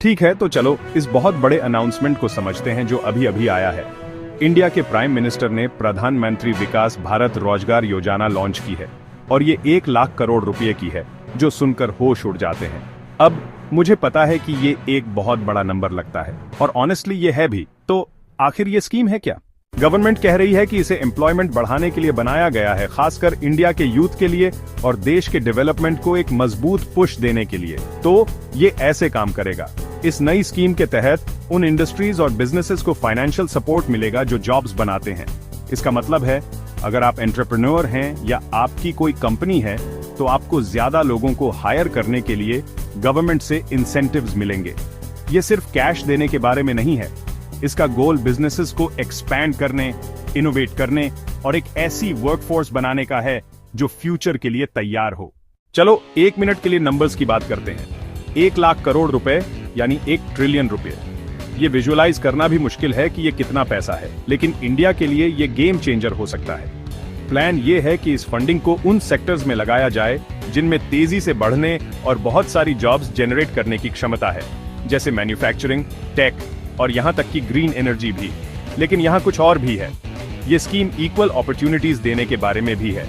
ठीक है, तो चलो इस बहुत बड़े अनाउंसमेंट को समझते हैं जो अभी अभी आया है। इंडिया के प्राइम मिनिस्टर ने प्रधानमंत्री विकास भारत रोजगार योजना लॉन्च की है और ये 1 लाख करोड़ रुपए की है, जो सुनकर होश उड़ जाते हैं। अब मुझे पता है कि ये एक बहुत बड़ा नंबर लगता है और ऑनेस्टली ये है भी। तो आखिर ये स्कीम है क्या? गवर्नमेंट कह रही है कि इसे एम्प्लॉयमेंट बढ़ाने के लिए बनाया गया है, खासकर इंडिया के यूथ के लिए और देश के डेवलपमेंट को एक मजबूत पुश देने के लिए। तो ये ऐसे काम करेगा। इस नई स्कीम के तहत उन इंडस्ट्रीज और बिजनेसेस को फाइनेंशियल सपोर्ट मिलेगा जो जॉब्स बनाते हैं। इसका मतलब है, अगर आप एंटरप्रेन्योर हैं या आपकी कोई कंपनी है, तो आपको ज्यादा लोगों को हायर करने के लिए गवर्नमेंट से इंसेंटिव्स मिलेंगे। ये सिर्फ कैश देने के बारे में नहीं है। इसका गोल बिजनेसेस को एक्सपैंड करने, इनोवेट करने और एक ऐसी वर्कफोर्स बनाने का है जो फ्यूचर के लिए तैयार हो। चलो 1 मिनट के लिए नंबर्स की बात करते हैं। 1 लाख करोड़ रुपए यानी 1 ट्रिलियन रुपए। ये विजुअलाइज करना भी मुश्किल है कि ये कितना पैसा है, लेकिन इंडिया के लिए ये गेम चेंजर हो सकता है। प्लान ये है कि इस फंडिंग को उन सेक्टर्स में लगाया जाए जिनमें तेजी से बढ़ने और बहुत सारी जॉब्स जनरेट करने की क्षमता है, जैसे मैन्युफैक्चरिंग, टेक और यहां तक कि ग्रीन एनर्जी भी। लेकिन यहां कुछ और भी है। ये स्कीम इक्वल अपॉर्चुनिटीज देने के बारे में भी है।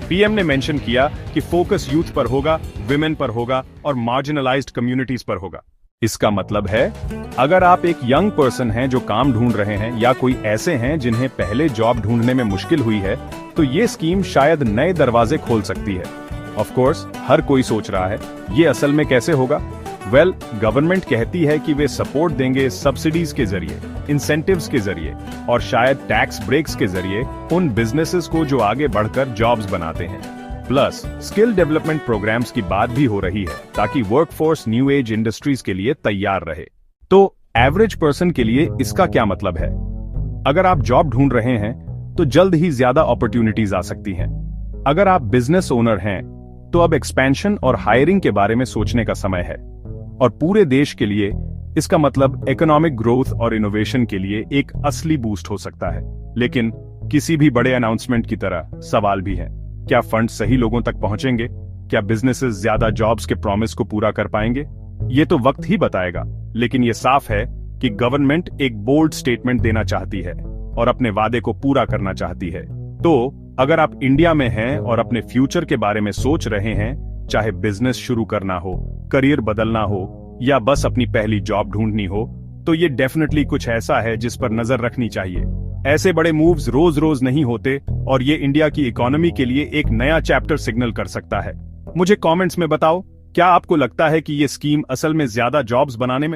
पीएम ने मेंशन किया कि फोकस यूथ पर होगा, विमेन पर होगा और मार्जिनलाइज्ड कम्युनिटीज पर होगा। इसका मतलब है, अगर आप एक यंग पर्सन हैं जो काम ढूंढ रहे हैं या कोई ऐसे हैं जिन्हें पहले जॉब ढूंढने में मुश्किल हुई है, तो ये स्कीम शायद नए दरवाजे खोल सकती है। ऑफ कोर्स हर कोई सोच रहा है, ये असल में कैसे होगा? वेल, गवर्नमेंट कहती है कि वे सपोर्ट देंगे सब्सिडीज के जरिए, इंसेंटिव्स के जरिए और शायद टैक्स ब्रेक्स के जरिए उन बिजनेसेस को जो आगे बढ़कर जॉब्स बनाते हैं। प्लस स्किल डेवलपमेंट प्रोग्राम्स की बात भी हो रही है ताकि वर्कफोर्स न्यू एज इंडस्ट्रीज के लिए तैयार रहे। तो एवरेज पर्सन के लिए इसका क्या मतलब है? अगर आप जॉब ढूंढ रहे हैं तो जल्द ही ज्यादा अपॉर्चुनिटीज आ सकती हैं। अगर आप बिजनेस ओनर हैं तो अब एक्सपेंशन और हायरिंग के बारे में सोचने का समय है। और पूरे देश के लिए इसका मतलब इकोनॉमिक ग्रोथ और इनोवेशन के लिए एक असली बूस्ट हो सकता है। लेकिन किसी भी बड़े अनाउंसमेंट की तरह सवाल भी है। क्या फंड सही लोगों तक पहुंचेंगे? क्या बिजनेसेस ज्यादा जॉब्स के प्रॉमिस को पूरा कर पाएंगे? ये तो वक्त ही बताएगा। लेकिन ये साफ है कि गवर्नमेंट एक बोल्ड स्टेटमेंट देना चाहती है और अपने वादे को पूरा करना चाहती है। तो अगर आप इंडिया में हैं और अपने फ्यूचर के बारे में सोच रहे हैं, चाहे बिजनेस शुरू करना हो, करियर बदलना हो या बस अपनी पहली जॉब ढूंढनी हो, तो ये डेफिनेटली कुछ ऐसा है जिस पर नजर रखनी चाहिए। ऐसे बड़े मूव्स रोज रोज नहीं होते और ये इंडिया की इकोनॉमी के लिए एक नया चैप्टर सिग्नल कर सकता है। मुझे कमेंट्स में बताओ, क्या आपको लगता है कि ये स्कीम असल में ज्यादा जॉब्स बनाने में